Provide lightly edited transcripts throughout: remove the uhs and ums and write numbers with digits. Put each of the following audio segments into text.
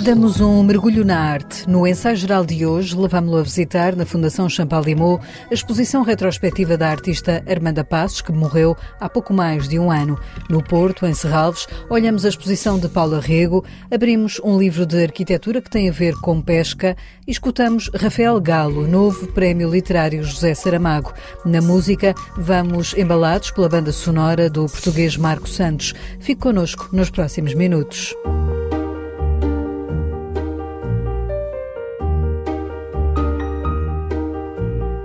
Damos um mergulho na arte. No ensaio geral de hoje, levámo-lo a visitar, na Fundação Champalimau, a exposição retrospectiva da artista Armanda Passos, que morreu há pouco mais de um ano. No Porto, em Serralves, olhamos a exposição de Paula Rego, abrimos um livro de arquitetura que tem a ver com pesca e escutamos Rafael Galo, novo prémio literário José Saramago. Na música, vamos embalados pela banda sonora do português Marco Santos. Fique connosco nos próximos minutos.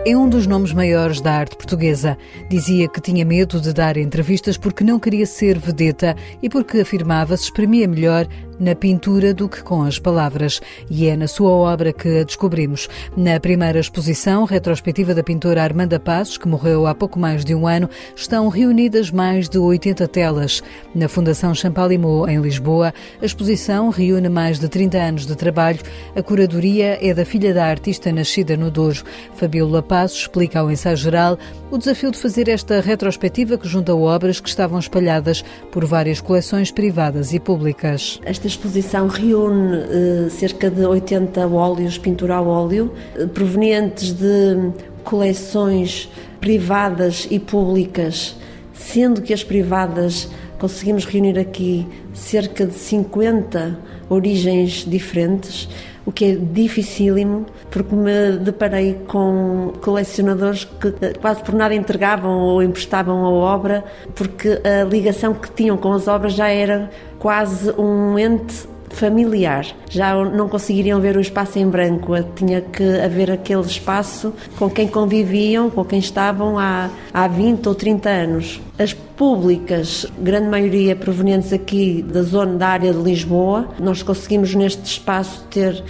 É um dos nomes maiores da arte portuguesa. Dizia que tinha medo de dar entrevistas porque não queria ser vedeta e porque afirmava se exprimia melhor na pintura do que com as palavras. E é na sua obra que a descobrimos. Na primeira exposição retrospectiva da pintora Armanda Passos, que morreu há pouco mais de um ano, estão reunidas mais de 80 telas. Na Fundação Champalimau, em Lisboa, a exposição reúne mais de 30 anos de trabalho. A curadoria é da filha da artista nascida no Douro. Fabíola Passos explica ao ensaio geral o desafio de fazer esta retrospectiva que junta obras que estavam espalhadas por várias coleções privadas e públicas. Esta exposição reúne cerca de 80 óleos, pintura a óleo, provenientes de coleções privadas e públicas, sendo que as privadas conseguimos reunir aqui cerca de 50 origens diferentes, o que é dificílimo, porque me deparei com colecionadores que quase por nada entregavam ou emprestavam a obra, porque a ligação que tinham com as obras já era quase um ente familiar. Já não conseguiriam ver o espaço em branco, tinha que haver aquele espaço com quem conviviam, com quem estavam há 20 ou 30 anos. As públicas, grande maioria provenientes aqui da área de Lisboa, nós conseguimos neste espaço ter,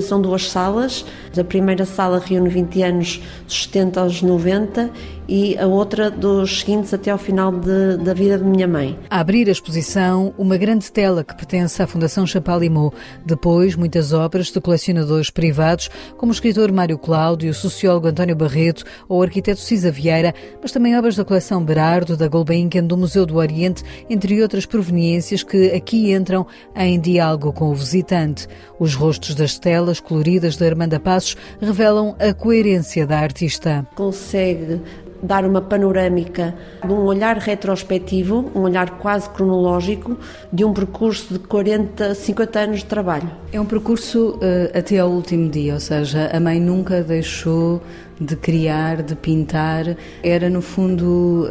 são duas salas. A primeira sala reúne 20 anos dos 70 aos 90 e a outra dos seguintes até ao final da vida de minha mãe. A abrir a exposição, uma grande tela que pertence à Fundação Champalimau. Depois, muitas obras de colecionadores privados, como o escritor Mário Cláudio, o sociólogo António Barreto ou o arquiteto Cisa Vieira, mas também obras da coleção Berardo, da Gulbenkian, do Museu do Oriente, entre outras proveniências que aqui entram em diálogo com o visitante. Os rostos das telas coloridas de Armanda Passos revelam a coerência da artista. Consegue dar uma panorâmica de um olhar retrospectivo, um olhar quase cronológico, de um percurso de 40, 50 anos de trabalho. É um percurso até ao último dia, ou seja, a mãe nunca deixou de criar, de pintar, era no fundo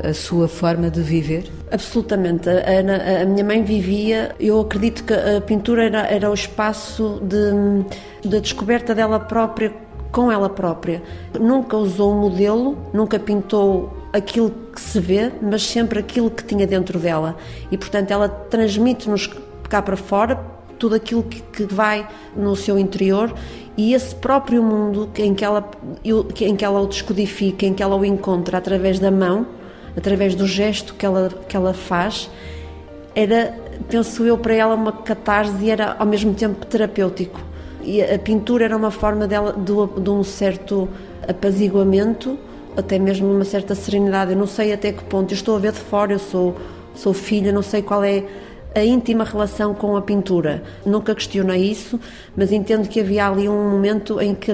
a sua forma de viver? Absolutamente. A minha mãe vivia, eu acredito que a pintura era o espaço de descoberta dela própria, com ela própria. Nunca usou um modelo, nunca pintou aquilo que se vê, mas sempre aquilo que tinha dentro dela. E, portanto, ela transmite-nos cá para fora tudo aquilo que vai no seu interior e esse próprio mundo em que ela o descodifica, em que ela o encontra através da mão, através do gesto que ela faz, era, penso eu, para ela uma catarse e era ao mesmo tempo terapêutico. E a pintura era uma forma dela de um certo apaziguamento, até mesmo uma certa serenidade. Eu não sei até que ponto, eu estou a ver de fora, eu sou filha, não sei qual é a íntima relação com a pintura. Nunca questionei isso, mas entendo que havia ali um momento em que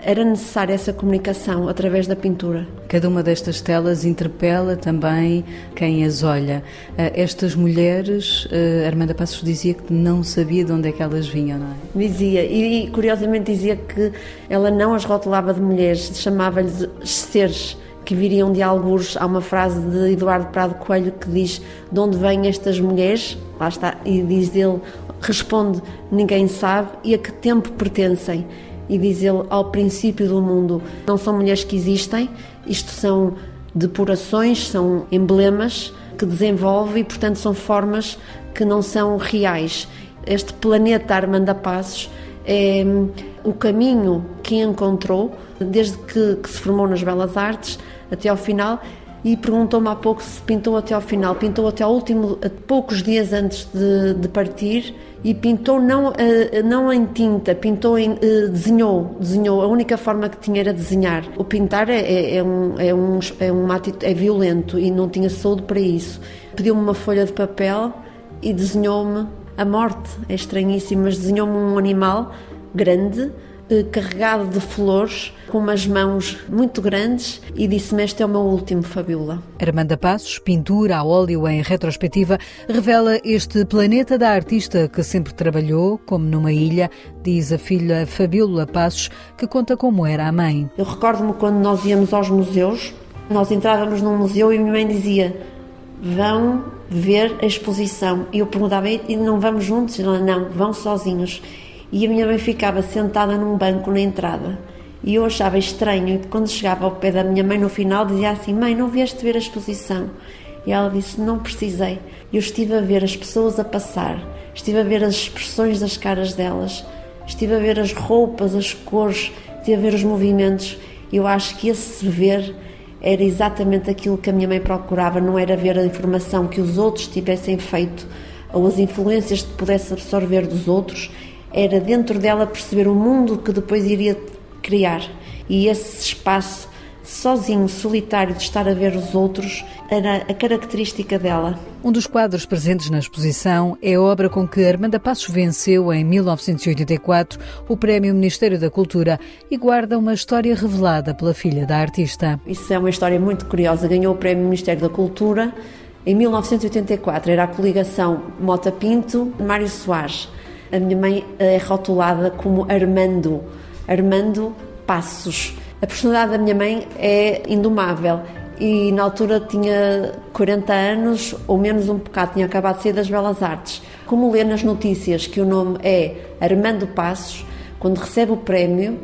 era necessária essa comunicação através da pintura. Cada uma destas telas interpela também quem as olha. Estas mulheres, Armanda Passos dizia que não sabia de onde é que elas vinham, não é? Dizia, e curiosamente dizia que ela não as rotulava de mulheres, chamava-lhes seres que viriam de algures. Há uma frase de Eduardo Prado Coelho que diz: de onde vêm estas mulheres? Lá está, e diz ele, responde, ninguém sabe, e a que tempo pertencem? E diz ele, ao princípio do mundo. Não são mulheres que existem, isto são depurações, são emblemas que desenvolve e, portanto, são formas que não são reais. Este planeta Armanda Passos é o caminho que encontrou, desde que se formou nas Belas Artes até ao final, e perguntou-me há pouco se pintou até ao final. Pintou até ao último, poucos dias antes de partir, e pintou não em tinta, desenhou. A única forma que tinha era desenhar. O pintar é violento e não tinha saúde para isso. Pediu-me uma folha de papel e desenhou-me A morte é estranhíssimo, mas desenhou-me um animal grande, carregado de flores, com umas mãos muito grandes, e disse-me: este é o meu último, Fabiola. Armanda Passos, pintura a óleo em retrospectiva, revela este planeta da artista que sempre trabalhou, como numa ilha, diz a filha Fabiola Passos, que conta como era a mãe. Eu recordo-me quando nós íamos aos museus, nós entrávamos num museu e a minha mãe dizia: vão ver a exposição. E eu perguntava: e não vamos juntos? Ela: não, vão sozinhos. E a minha mãe ficava sentada num banco na entrada. E eu achava estranho, e quando chegava ao pé da minha mãe no final, dizia assim: mãe, não vieste ver a exposição? E ela disse: não precisei. Eu estive a ver as pessoas a passar, estive a ver as expressões das caras delas, estive a ver as roupas, as cores, estive a ver os movimentos. Eu acho que esse ver era exatamente aquilo que a minha mãe procurava, não era ver a informação que os outros tivessem feito ou as influências que pudesse absorver dos outros, era dentro dela perceber o mundo que depois iria criar. E esse espaço sozinho, solitário, de estar a ver os outros, era a característica dela. Um dos quadros presentes na exposição é a obra com que Armanda Passos venceu em 1984 o Prémio Ministério da Cultura e guarda uma história revelada pela filha da artista. Isso é uma história muito curiosa. Ganhou o Prémio Ministério da Cultura em 1984. Era a coligação Mota Pinto-Mário Soares. A minha mãe é rotulada como Armando Passos. A personalidade da minha mãe é indomável e na altura tinha 40 anos ou menos um bocado, tinha acabado de sair das Belas Artes. Como lê nas notícias que o nome é Armando Passos, quando recebe o prémio,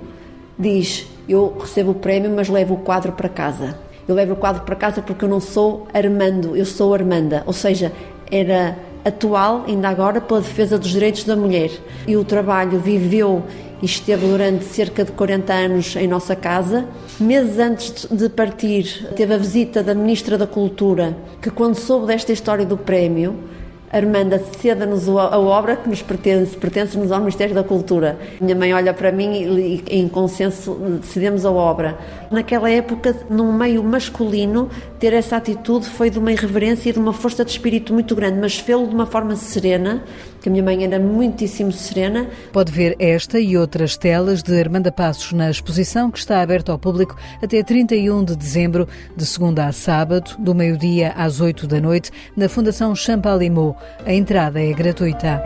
diz: eu recebo o prémio, mas levo o quadro para casa. Eu levo o quadro para casa porque eu não sou Armando, eu sou Armanda. Ou seja, era atual, ainda agora, pela defesa dos direitos da mulher. E o trabalho viveu e esteve durante cerca de 40 anos em nossa casa. Meses antes de partir, teve a visita da Ministra da Cultura, que quando soube desta história do prémio, Armanda, ceda-nos a obra que nos pertence-nos ao Ministério da Cultura. Minha mãe olha para mim e em consenso cedemos a obra. Naquela época, num meio masculino, ter essa atitude foi de uma irreverência e de uma força de espírito muito grande, mas fê-lo de uma forma serena, que a minha mãe era muitíssimo serena. Pode ver esta e outras telas de Armanda Passos na exposição que está aberta ao público até 31 de dezembro, de segunda a sábado, do meio-dia às 8 da noite, na Fundação Champalimau. A entrada é gratuita.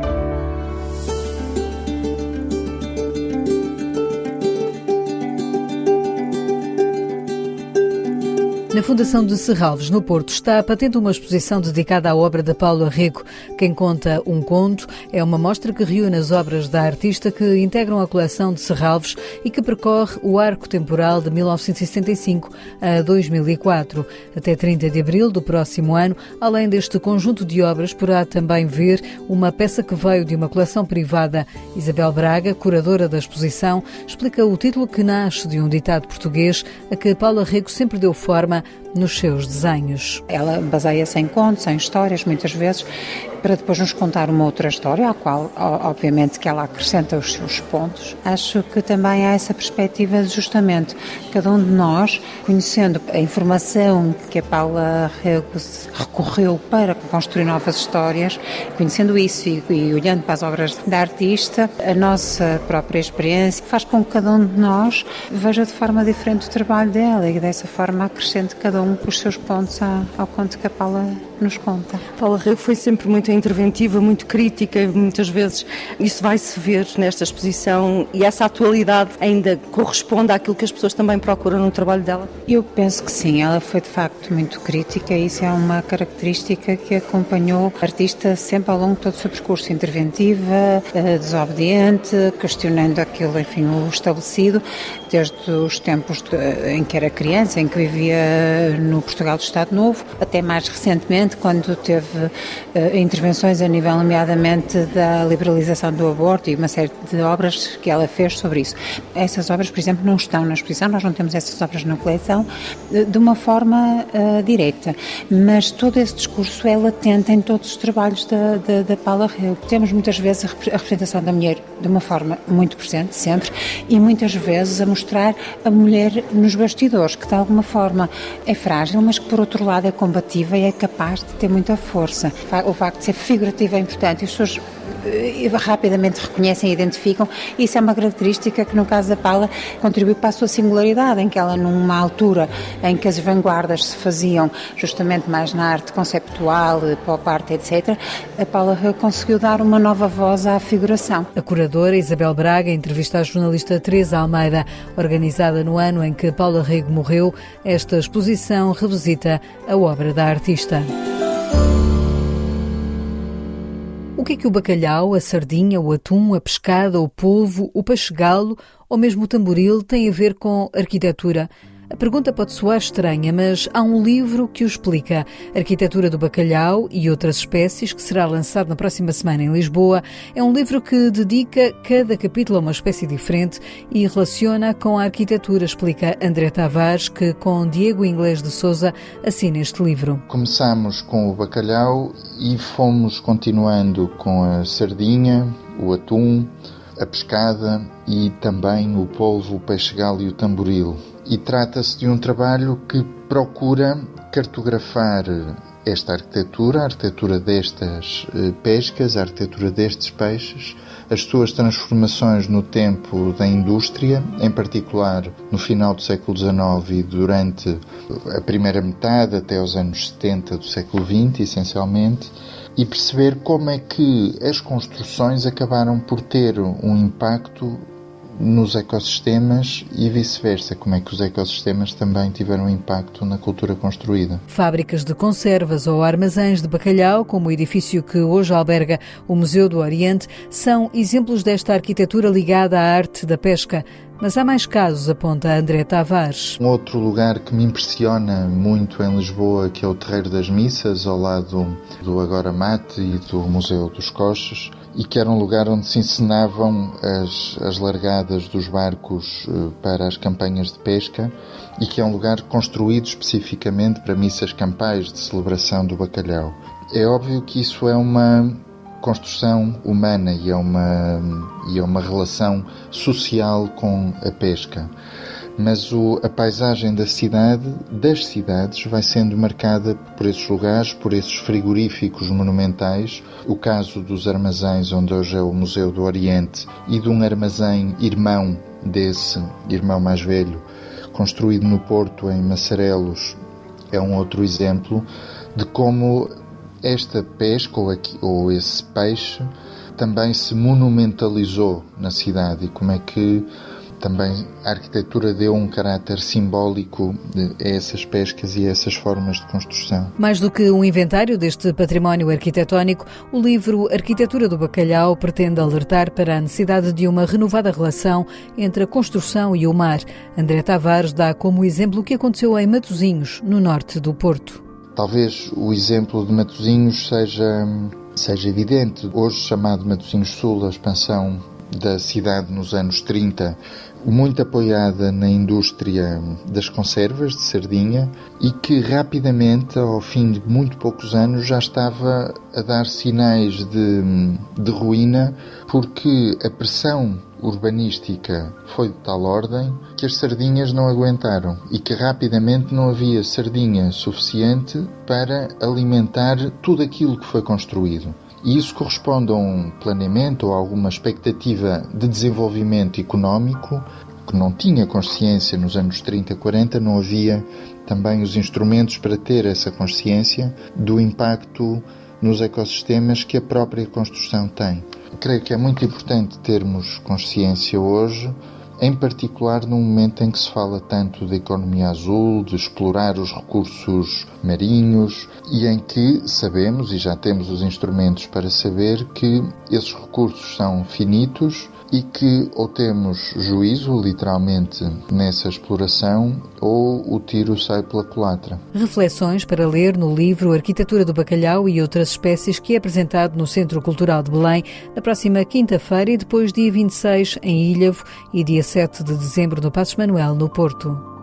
Na Fundação de Serralves, no Porto, está patente uma exposição dedicada à obra da Paula Rego. Quem conta um conto é uma mostra que reúne as obras da artista que integram a coleção de Serralves e que percorre o arco temporal de 1975 a 2004. Até 30 de abril do próximo ano, além deste conjunto de obras, poderá também ver uma peça que veio de uma coleção privada. Isabel Braga, curadora da exposição, explica o título que nasce de um ditado português a que Paula Rego sempre deu forma nos seus desenhos. Ela baseia-se em contos, em histórias, muitas vezes, para depois nos contar uma outra história, à qual, obviamente, que ela acrescenta os seus pontos. Acho que também há essa perspectiva de, justamente, cada um de nós, conhecendo a informação que a Paula Rego recorreu para construir novas histórias, conhecendo isso e olhando para as obras da artista, a nossa própria experiência faz com que cada um de nós veja de forma diferente o trabalho dela e dessa forma acrescente cada um os seus pontos ao conto que a Paula nos conta. Paula Rego foi sempre muito interventiva, muito crítica, e muitas vezes isso vai-se ver nesta exposição, e essa atualidade ainda corresponde àquilo que as pessoas também procuram no trabalho dela? Eu penso que sim, ela foi de facto muito crítica e isso é uma característica que acompanhou a artista sempre ao longo de todo o seu percurso, interventiva, desobediente, questionando aquilo, enfim, o estabelecido, desde os tempos em que era criança, em que vivia no Portugal do Estado Novo, até mais recentemente, quando teve intervenções a nível, nomeadamente, da liberalização do aborto e uma série de obras que ela fez sobre isso. Essas obras, por exemplo, não estão na exposição, nós não temos essas obras na coleção de uma forma direta, mas todo esse discurso é latente em todos os trabalhos da Paula Rego. Temos muitas vezes a representação da mulher de uma forma muito presente, sempre, e muitas vezes a mostrar a mulher nos bastidores, que de alguma forma é frágil, mas que por outro lado é combativa e é capaz de ter muita força. O facto de ser figurativa é importante e as pessoas rapidamente reconhecem e identificam. Isso é uma característica que, no caso da Paula, contribui para a sua singularidade, em que ela, numa altura em que as vanguardas se faziam justamente mais na arte conceptual, pop art, etc., a Paula conseguiu dar uma nova voz à figuração. A curadora Isabel Braga entrevista a jornalista Teresa Almeida. Organizada no ano em que Paula Rego morreu, esta exposição revisita a obra da artista. O que o bacalhau, a sardinha, o atum, a pescada, o polvo, o peixe-galo ou mesmo o tamboril têm a ver com arquitetura? A pergunta pode soar estranha, mas há um livro que o explica. Arquitetura do Bacalhau e Outras Espécies, que será lançado na próxima semana em Lisboa. É um livro que dedica cada capítulo a uma espécie diferente e relaciona com a arquitetura, explica André Tavares, que com Diego Inglês de Sousa assina este livro. Começámos com o bacalhau e fomos continuando com a sardinha, o atum, a pescada e também o polvo, o peixe-galo e o tamboril. E trata-se de um trabalho que procura cartografar esta arquitetura, a arquitetura destas pescas, a arquitetura destes peixes, as suas transformações no tempo da indústria, em particular no final do século XIX e durante a primeira metade até os anos 70 do século XX, essencialmente, e perceber como é que as construções acabaram por ter um impacto nos ecossistemas e vice-versa, como é que os ecossistemas também tiveram impacto na cultura construída. Fábricas de conservas ou armazéns de bacalhau, como o edifício que hoje alberga o Museu do Oriente, são exemplos desta arquitetura ligada à arte da pesca. Mas há mais casos, aponta André Tavares. Um outro lugar que me impressiona muito em Lisboa, que é o Terreiro das Missas, ao lado do Agora Mate e do Museu dos Coches, e que era um lugar onde se encenavam as largadas dos barcos para as campanhas de pesca, e que é um lugar construído especificamente para missas campais de celebração do bacalhau. É óbvio que isso é uma construção humana e é uma relação social com a pesca. Mas a paisagem das cidades, vai sendo marcada por esses lugares, por esses frigoríficos monumentais. O caso dos armazéns, onde hoje é o Museu do Oriente, e de um armazém irmão desse, irmão mais velho, construído no Porto, em Massarelos, é um outro exemplo de como esta pesca ou esse peixe também se monumentalizou na cidade e como é que também a arquitetura deu um caráter simbólico a essas pescas e a essas formas de construção. Mais do que um inventário deste património arquitetónico, o livro Arquitetura do Bacalhau pretende alertar para a necessidade de uma renovada relação entre a construção e o mar. André Tavares dá como exemplo o que aconteceu em Matosinhos, no norte do Porto. Talvez o exemplo de Matosinhos seja evidente. Hoje chamado Matosinhos Sul, a expansão da cidade nos anos 30, muito apoiada na indústria das conservas de sardinha e que rapidamente, ao fim de muito poucos anos, já estava a dar sinais de ruína, porque a pressão urbanística foi de tal ordem que as sardinhas não aguentaram e que rapidamente não havia sardinha suficiente para alimentar tudo aquilo que foi construído. E isso corresponde a um planeamento ou a alguma expectativa de desenvolvimento económico que não tinha consciência nos anos 30, 40, não havia também os instrumentos para ter essa consciência do impacto nos ecossistemas que a própria construção tem. Creio que é muito importante termos consciência hoje, em particular num momento em que se fala tanto de economia azul, de explorar os recursos marinhos e em que sabemos, e já temos os instrumentos para saber, que esses recursos são finitos e que ou temos juízo, literalmente, nessa exploração, ou o tiro sai pela culatra. Reflexões para ler no livro Arquitetura do Bacalhau e Outras Espécies, que é apresentado no Centro Cultural de Belém na próxima quinta-feira e depois dia 26 em Ilhavo e dia 7 de dezembro no Passos Manuel, no Porto.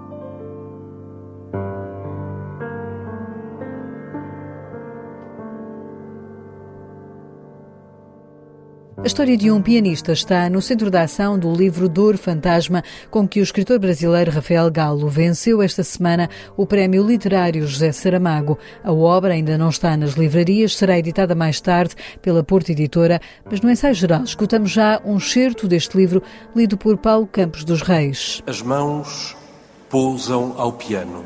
A história de um pianista está no centro da ação do livro Dor Fantasma, com que o escritor brasileiro Rafael Galo venceu esta semana o prémio literário José Saramago. A obra ainda não está nas livrarias, será editada mais tarde pela Porto Editora, mas no ensaio geral escutamos já um excerto deste livro lido por Paulo Campos dos Reis. As mãos pousam ao piano.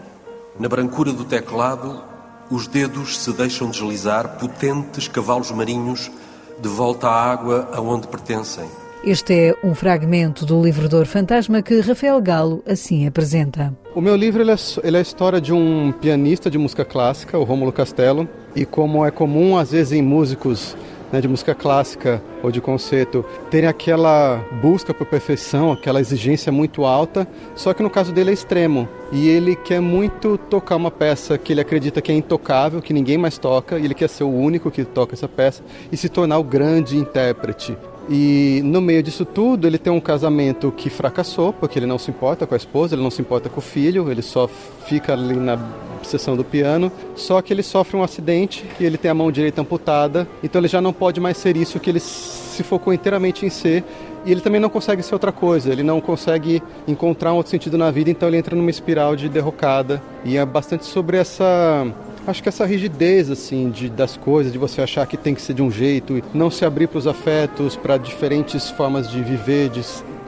Na brancura do teclado, os dedos se deixam deslizar, potentes cavalos marinhos, de volta à água aonde pertencem. Este é um fragmento do livro Dor Fantasma que Rafael Galo assim apresenta. O meu livro ele é a história de um pianista de música clássica, o Rômulo Castelo, e como é comum às vezes em músicos de música clássica ou de concerto terem aquela busca por perfeição, aquela exigência muito alta, só que no caso dele é extremo. E ele quer muito tocar uma peça que ele acredita que é intocável, que ninguém mais toca, e ele quer ser o único que toca essa peça e se tornar o grande intérprete. E no meio disso tudo ele tem um casamento que fracassou, porque ele não se importa com a esposa, ele não se importa com o filho, ele só fica ali na sessão do piano, só que ele sofre um acidente e ele tem a mão direita amputada, então ele já não pode mais ser isso que ele se focou inteiramente em ser, e ele também não consegue ser outra coisa, ele não consegue encontrar um outro sentido na vida, então ele entra numa espiral de derrocada, e é bastante sobre acho que essa rigidez assim, das coisas, de você achar que tem que ser de um jeito, não se abrir para os afetos, para diferentes formas de viver,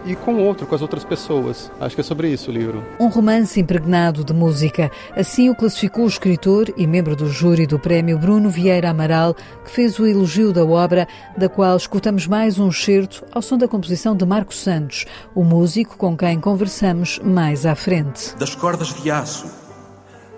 e com o outro, com as outras pessoas. Acho que é sobre isso o livro. Um romance impregnado de música. Assim o classificou o escritor e membro do júri do prémio Bruno Vieira Amaral, que fez o elogio da obra, da qual escutamos mais um excerto ao som da composição de Marcos Santos, o músico com quem conversamos mais à frente. Das cordas de aço,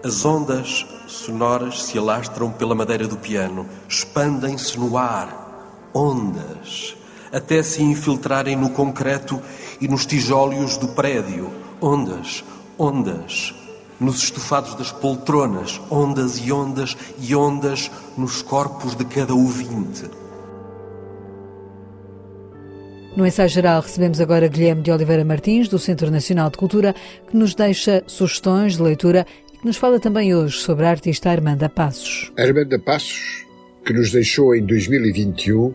as ondas sonoras se alastram pela madeira do piano, expandem-se no ar, ondas, até se infiltrarem no concreto e nos tijolos do prédio. Ondas, ondas, nos estofados das poltronas, ondas e ondas e ondas nos corpos de cada ouvinte. No ensaio geral recebemos agora Guilherme de Oliveira Martins, do Centro Nacional de Cultura, que nos deixa sugestões de leitura e que nos fala também hoje sobre a artista Armanda Passos. Armanda Passos, que nos deixou em 2021,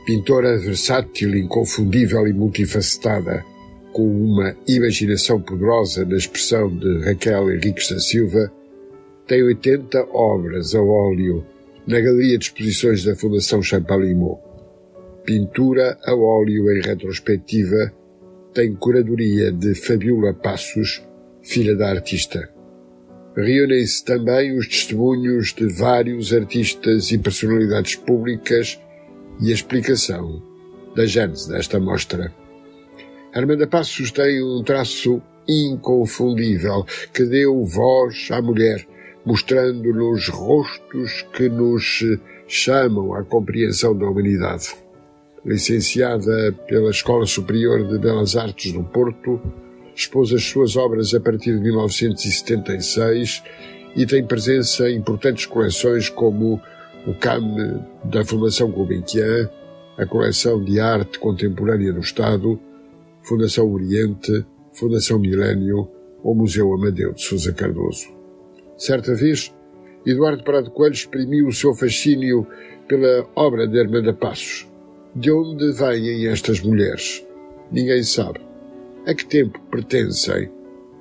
pintora versátil, inconfundível e multifacetada, com uma imaginação poderosa na expressão de Raquel Henriques da Silva, tem 80 obras a óleo na Galeria de Exposições da Fundação Champalimau. Pintura a óleo em retrospectiva tem curadoria de Fabiola Passos, filha da artista. Reúnem-se também os testemunhos de vários artistas e personalidades públicas e a explicação da gênese desta mostra. Armanda Passos tem um traço inconfundível que deu voz à mulher, mostrando-nos rostos que nos chamam à compreensão da humanidade. Licenciada pela Escola Superior de Belas Artes do Porto, expôs as suas obras a partir de 1976 e tem presença em importantes coleções como o CAM da Fundação Gulbenkian, a Coleção de Arte Contemporânea do Estado, Fundação Oriente, Fundação Milênio ou Museu Amadeu de Sousa Cardoso. Certa vez, Eduardo Prado Coelho exprimiu o seu fascínio pela obra de Armanda Passos. De onde vêm estas mulheres? Ninguém sabe. A que tempo pertencem?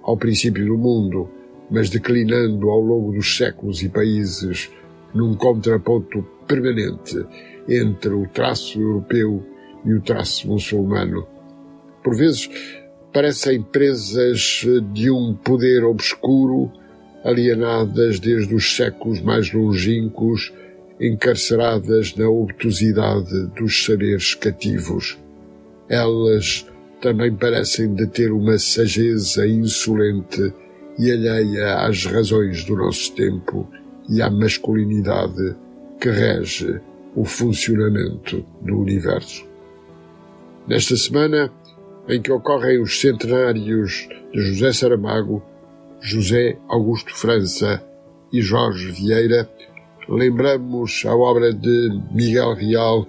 Ao princípio do mundo, mas declinando ao longo dos séculos e países, num contraponto permanente entre o traço europeu e o traço muçulmano. Por vezes, parecem presas de um poder obscuro, alienadas desde os séculos mais longínquos, encarceradas na obtusidade dos saberes cativos. Elas também parecem deter uma sageza insolente e alheia às razões do nosso tempo e à masculinidade que rege o funcionamento do universo. Nesta semana, em que ocorrem os centenários de José Saramago, José Augusto França e Jorge Vieira, lembramos a obra de Miguel Real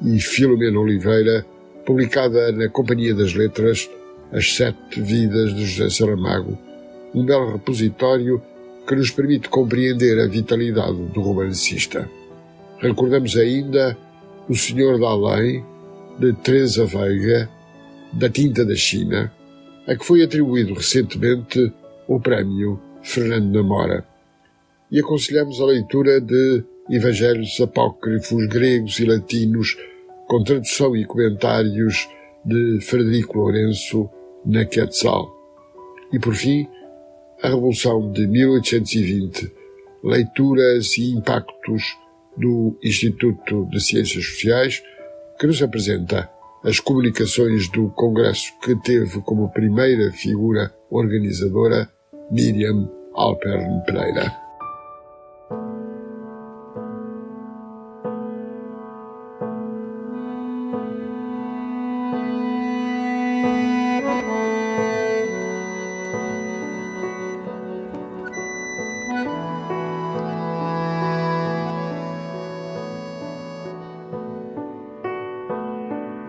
e Filomena Oliveira, publicada na Companhia das Letras, As 7 Vidas de José Saramago, um belo repositório que nos permite compreender a vitalidade do romancista. Recordamos ainda O Senhor da Além, de Teresa Veiga, da Tinta da China, a que foi atribuído recentemente o prémio Fernando Namora. E aconselhamos a leitura de Evangelhos apócrifos gregos e latinos, com tradução e comentários de Frederico Lourenço na Quetzal. E por fim, a Revolução de 1820, leituras e impactos do Instituto de Ciências Sociais, que nos apresenta as comunicações do congresso que teve como primeira figura organizadora Miriam Alpern Pereira.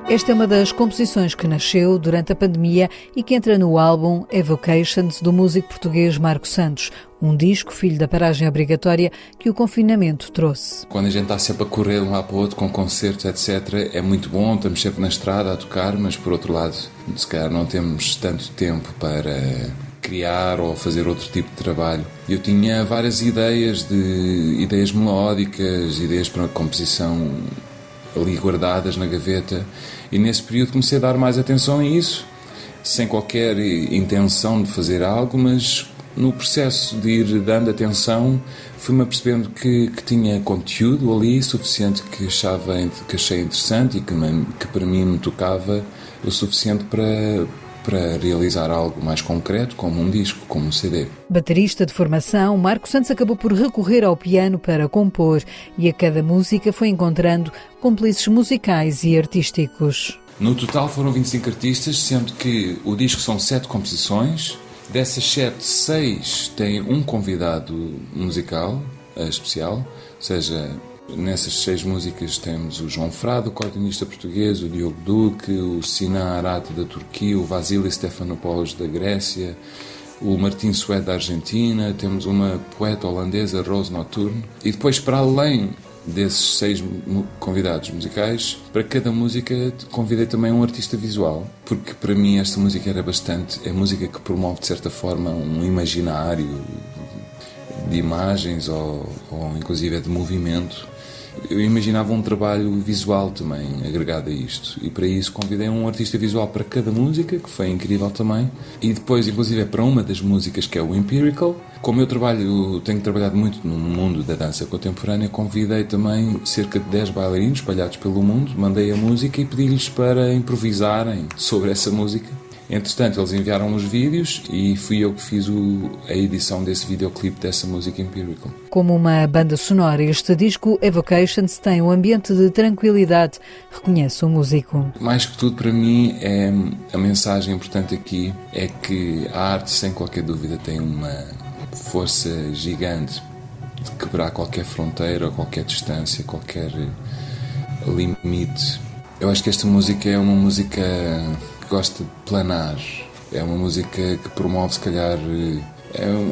Esta é uma das composições que nasceu durante a pandemia e que entra no álbum Evocations do músico português Marco Santos, um disco filho da paragem obrigatória que o confinamento trouxe. Quando a gente está sempre a correr de um lado para o outro com concertos, etc., é muito bom, estamos sempre na estrada a tocar, mas por outro lado, se calhar não temos tanto tempo para criar ou fazer outro tipo de trabalho. Eu tinha várias ideias melódicas, ideias para composição ali guardadas na gaveta, e nesse período comecei a dar mais atenção a isso, sem qualquer intenção de fazer algo, mas no processo de ir dando atenção fui-me apercebendo que tinha conteúdo ali suficiente que achei interessante e que para mim me tocava o suficiente para realizar algo mais concreto, como um disco, como um CD. Baterista de formação, Marco Santos acabou por recorrer ao piano para compor e a cada música foi encontrando cúmplices musicais e artísticos. No total foram 25 artistas, sendo que o disco são 7 composições. Dessas 7, 6 têm um convidado musical especial, ou seja, nessas 6 músicas temos o João Frado, o cordanista português, o Diogo Duque, o Sinan Arate da Turquia, o Vasilis Stefanopoulos da Grécia, o Martin Suede da Argentina, temos uma poeta holandesa, Rose Nocturne, e depois, para além desses 6 convidados musicais, para cada música convidei também um artista visual, porque para mim esta música é música que promove de certa forma um imaginário de imagens ou inclusive de movimento. Eu imaginava um trabalho visual também agregado a isto, e para isso convidei um artista visual para cada música, que foi incrível também, e depois inclusive para uma das músicas, que é o Empirical. Como eu tenho trabalhado muito no mundo da dança contemporânea, convidei também cerca de 10 bailarinos espalhados pelo mundo, mandei a música e pedi-lhes para improvisarem sobre essa música. Entretanto, eles enviaram os vídeos e fui eu que fiz a edição desse videoclipe dessa música Empirical. Como uma banda sonora, este disco Evocations tem um ambiente de tranquilidade, reconhece o músico. Mais que tudo, para mim, a mensagem importante aqui é que a arte, sem qualquer dúvida, tem uma força gigante de quebrar qualquer fronteira, qualquer distância, qualquer limite. Eu acho que esta música é uma música que gosta de planar, é uma música que promove, se calhar,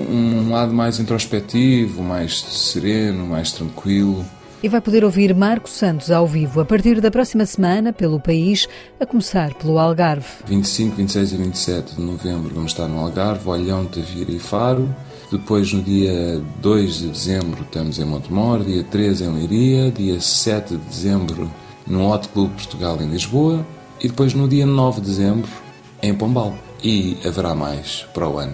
um lado mais introspectivo, mais sereno, mais tranquilo. E vai poder ouvir Marco Santos ao vivo a partir da próxima semana pelo país, a começar pelo Algarve. 25, 26 e 27 de novembro vamos estar no Algarve, Olhão, Tavira e Faro. Depois, no dia 2 de dezembro, estamos em Montemor, dia 3 em Leiria, dia 7 de dezembro no Hot Club Portugal em Lisboa, e depois no dia 9 de dezembro em Pombal. E haverá mais para o ano.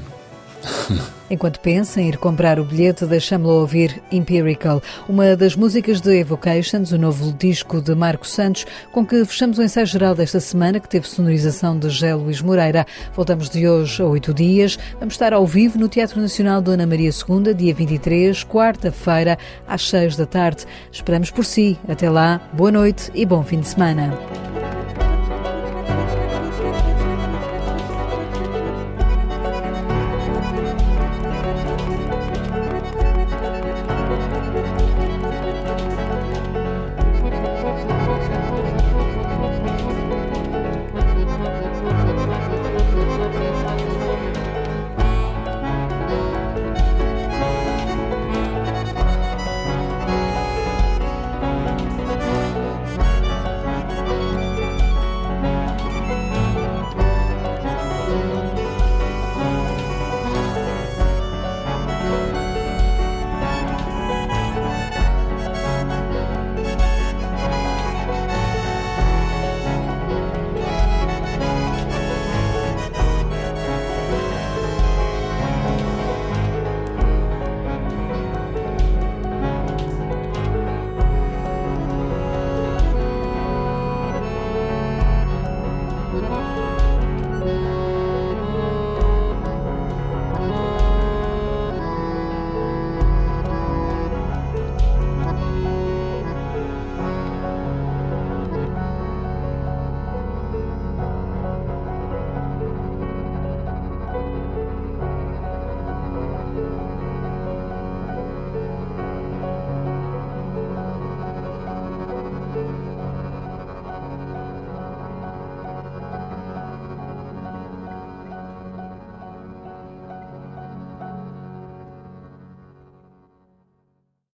Enquanto pensa em ir comprar o bilhete, deixamo-lo ouvir Empirical, uma das músicas de Evocations, o novo disco de Marco Santos, com que fechamos o ensaio geral desta semana, que teve sonorização de José Luís Moreira. Voltamos de hoje a 8 dias. Vamos estar ao vivo no Teatro Nacional Dona Maria II, dia 23, quarta-feira, às 6 da tarde. Esperamos por si. Até lá, boa noite e bom fim de semana.